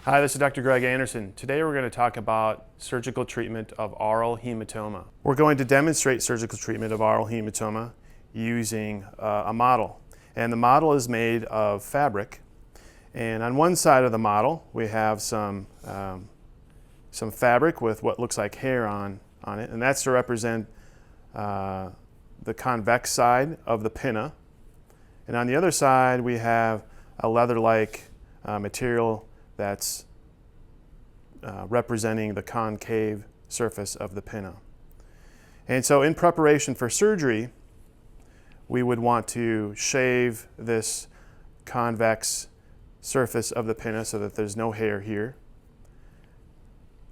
Hi, this is Dr. Greg Anderson. Today we're going to talk about surgical treatment of aural hematoma. We're going to demonstrate surgical treatment of aural hematoma using a model. And the model is made of fabric. And on one side of the model we have some fabric with what looks like hair on it, and that's to represent the convex side of the pinna. And on the other side we have a leather-like material that's representing the concave surface of the pinna. And so in preparation for surgery, we would want to shave this convex surface of the pinna so that there's no hair here.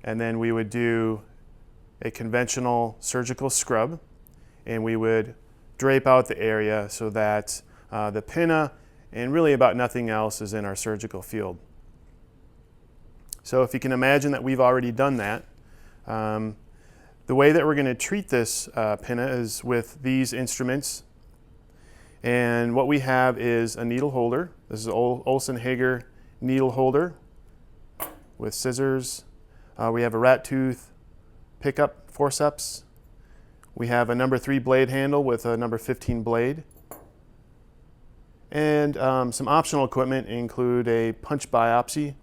And then we would do a conventional surgical scrub, and we would drape out the area so that the pinna and really about nothing else is in our surgical field. So if you can imagine that we've already done that, the way that we're going to treat this pinna is with these instruments. And what we have is a needle holder. This is an Olsen-Hager needle holder with scissors. We have a rat tooth pickup forceps. We have a number 3 blade handle with a number 15 blade. And some optional equipment include a punch biopsy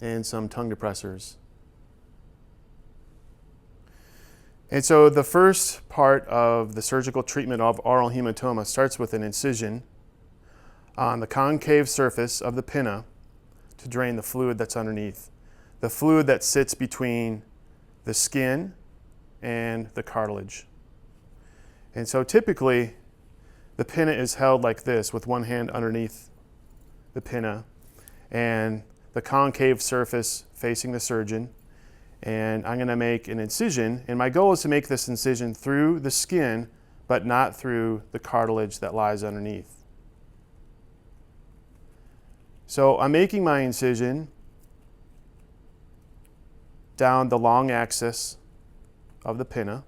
and some tongue depressors. And so the first part of the surgical treatment of aural hematoma starts with an incision on the concave surface of the pinna to drain the fluid that's underneath, the fluid that sits between the skin and the cartilage. And so typically the pinna is held like this with one hand underneath the pinna and the concave surface facing the surgeon, and I'm going to make an incision, and my goal is to make this incision through the skin but not through the cartilage that lies underneath. So I'm making my incision down the long axis of the pinna.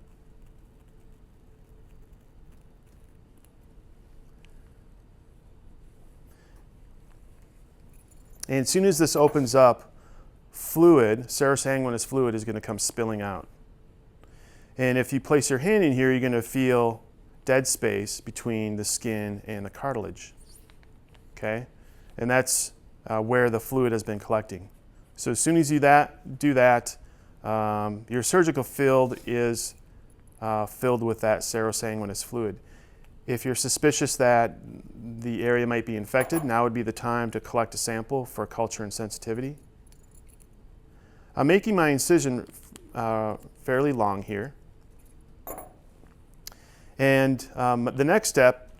And as soon as this opens up, fluid, serosanguinous fluid, is going to come spilling out. And if you place your hand in here, you're going to feel dead space between the skin and the cartilage. Okay? And that's where the fluid has been collecting. So as soon as you do that, your surgical field is filled with that serosanguinous fluid. If you're suspicious that the area might be infected, now would be the time to collect a sample for culture and sensitivity. I'm making my incision fairly long here. And the next step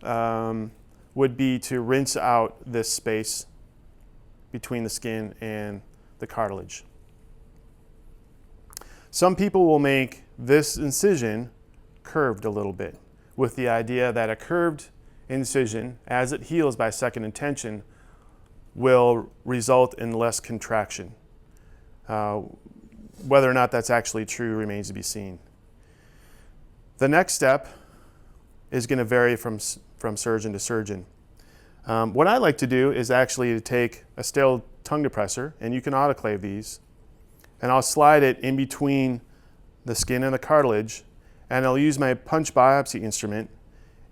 would be to rinse out this space between the skin and the cartilage. Some people will make this incision curved a little bit, with the idea that a curved incision, as it heals by second intention, will result in less contraction. Whether or not that's actually true remains to be seen. The next step is going to vary from surgeon to surgeon. What I like to do is actually to take a sterile tongue depressor, and you can autoclave these, and I'll slide it in between the skin and the cartilage, and I'll use my punch biopsy instrument,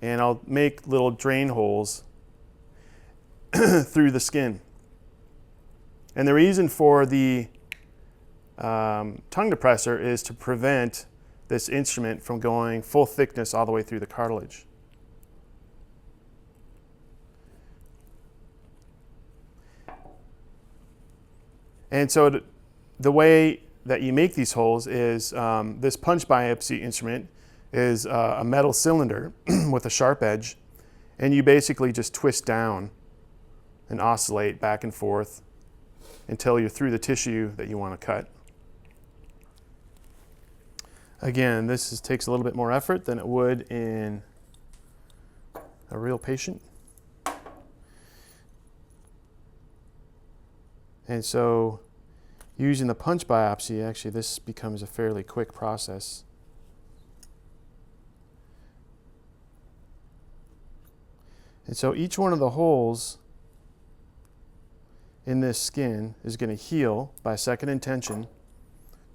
and I'll make little drain holes through the skin. And the reason for the tongue depressor is to prevent this instrument from going full thickness all the way through the cartilage. And so the way that you make these holes is this punch biopsy instrument is a metal cylinder with a sharp edge, and you basically just twist down and oscillate back and forth until you're through the tissue that you want to cut. Again, this takes a little bit more effort than it would in a real patient. And so using the punch biopsy, actually this becomes a fairly quick process. And so each one of the holes in this skin is going to heal by second intention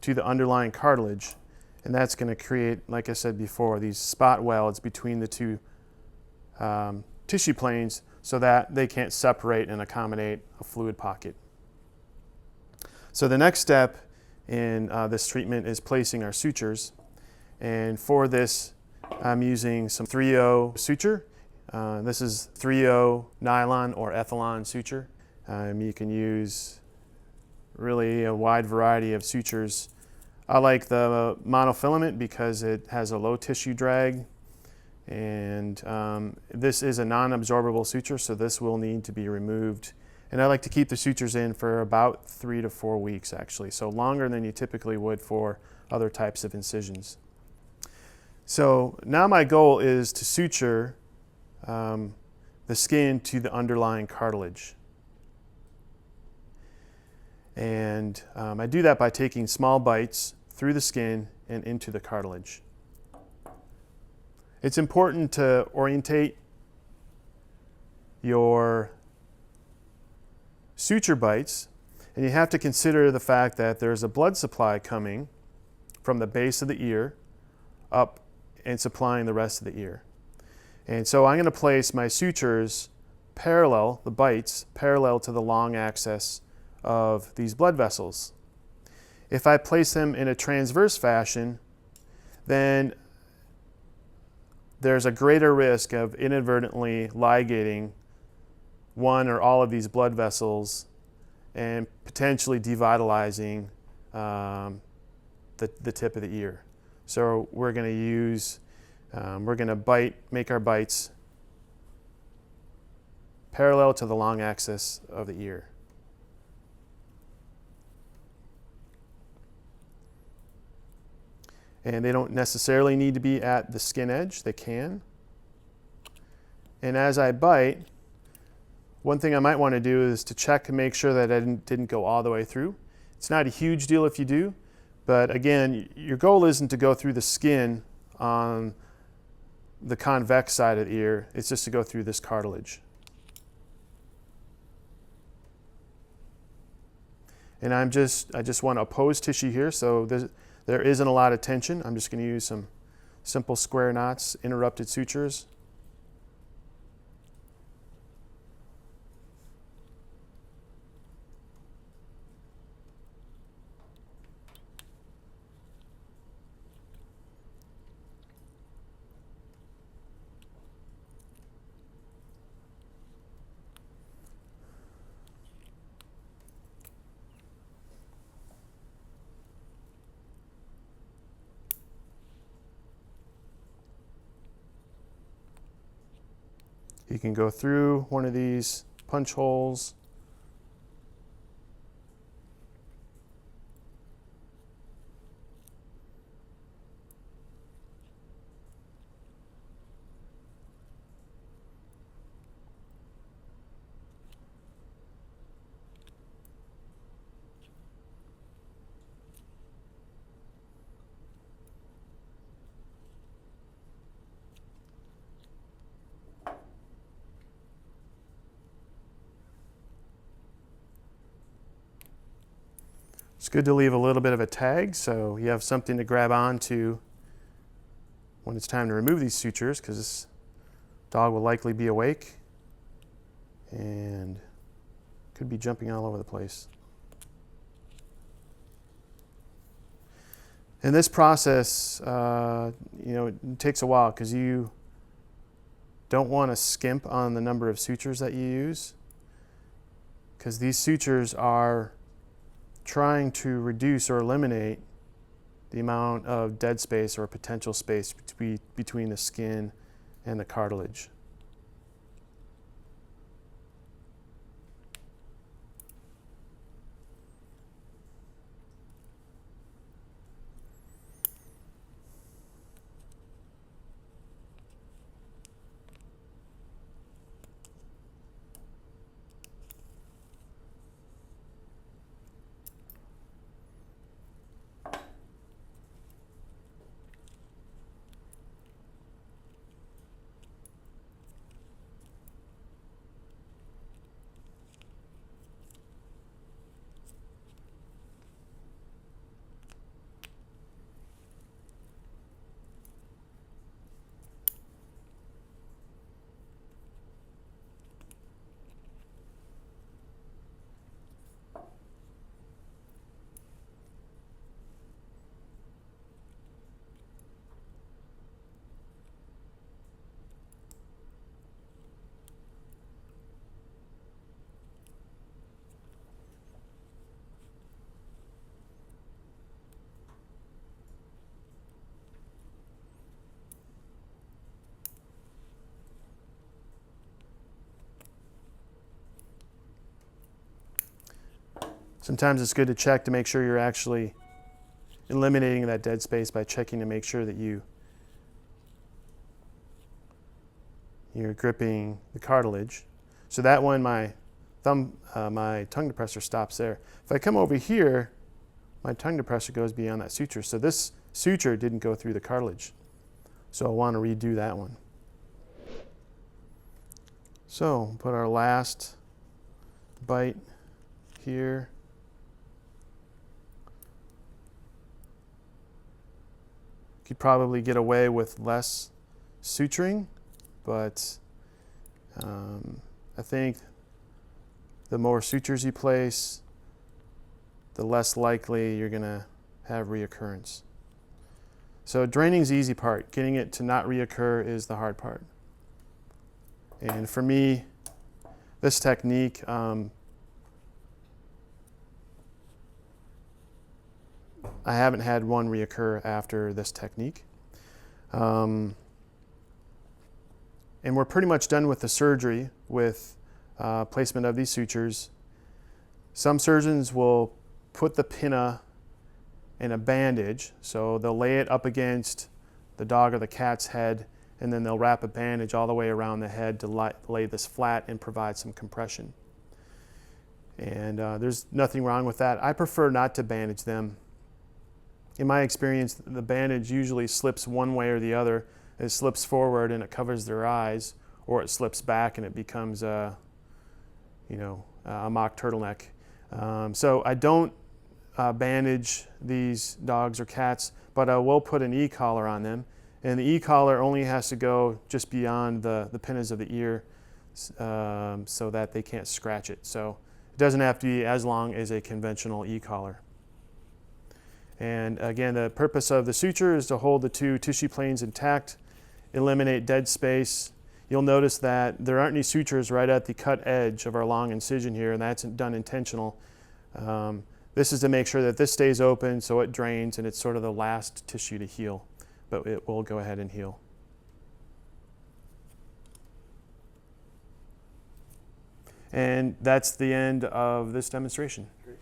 to the underlying cartilage, and that's going to create, like I said before, these spot welds between the two tissue planes so that they can't separate and accommodate a fluid pocket. So the next step in this treatment is placing our sutures, and for this I'm using some 3/0 suture. This is 3/0 nylon or Ethylon suture. You can use really a wide variety of sutures. I like the monofilament because it has a low tissue drag, and this is a non-absorbable suture, so this will need to be removed. And I like to keep the sutures in for about 3 to 4 weeks, actually, so longer than you typically would for other types of incisions. So now my goal is to suture the skin to the underlying cartilage. And I do that by taking small bites through the skin and into the cartilage. It's important to orientate your suture bites, and you have to consider the fact that there's a blood supply coming from the base of the ear up and supplying the rest of the ear. And so I'm going to place my sutures parallel, the bites, parallel to the long axis of these blood vessels. If I place them in a transverse fashion, then there's a greater risk of inadvertently ligating one or all of these blood vessels and potentially devitalizing the tip of the ear. So we're going to use, we're going to make our bites parallel to the long axis of the ear. And they don't necessarily need to be at the skin edge, they can. And as I bite, one thing I might want to do is to check and make sure that I didn't go all the way through. It's not a huge deal if you do, but again, your goal isn't to go through the skin on the convex side of the ear, it's just to go through this cartilage. And I just want to oppose tissue here, so there isn't a lot of tension. I'm just going to use some simple square knots, interrupted sutures. You can go through one of these punch holes. It's good to leave a little bit of a tag so you have something to grab onto when it's time to remove these sutures, because this dog will likely be awake and could be jumping all over the place. And this process, it takes a while because you don't want to skimp on the number of sutures that you use, because these sutures are trying to reduce or eliminate the amount of dead space or potential space between the skin and the cartilage. Sometimes it's good to check to make sure you're actually eliminating that dead space by checking to make sure that you're gripping the cartilage. So that one, my tongue depressor stops there. If I come over here, my tongue depressor goes beyond that suture. So this suture didn't go through the cartilage. So I want to redo that one. So put our last bite here. Could probably get away with less suturing, but I think the more sutures you place, the less likely you're going to have reoccurrence. So draining is the easy part. Getting it to not reoccur is the hard part. And for me, this technique, I haven't had one reoccur after this technique. And we're pretty much done with the surgery with placement of these sutures. Some surgeons will put the pinna in a bandage, so they'll lay it up against the dog or the cat's head, and then they'll wrap a bandage all the way around the head to lay this flat and provide some compression. And there's nothing wrong with that. I prefer not to bandage them. In my experience, the bandage usually slips one way or the other. It slips forward and it covers their eyes, or it slips back and it becomes a mock turtleneck. So I don't bandage these dogs or cats, but I will put an e-collar on them. And the e-collar only has to go just beyond the pinnas of the ear so that they can't scratch it. So it doesn't have to be as long as a conventional e-collar. And again, the purpose of the suture is to hold the two tissue planes intact, eliminate dead space. You'll notice that there aren't any sutures right at the cut edge of our long incision here, and that's done intentional. This is to make sure that this stays open so it drains, and it's sort of the last tissue to heal, but it will go ahead and heal. And that's the end of this demonstration. Great.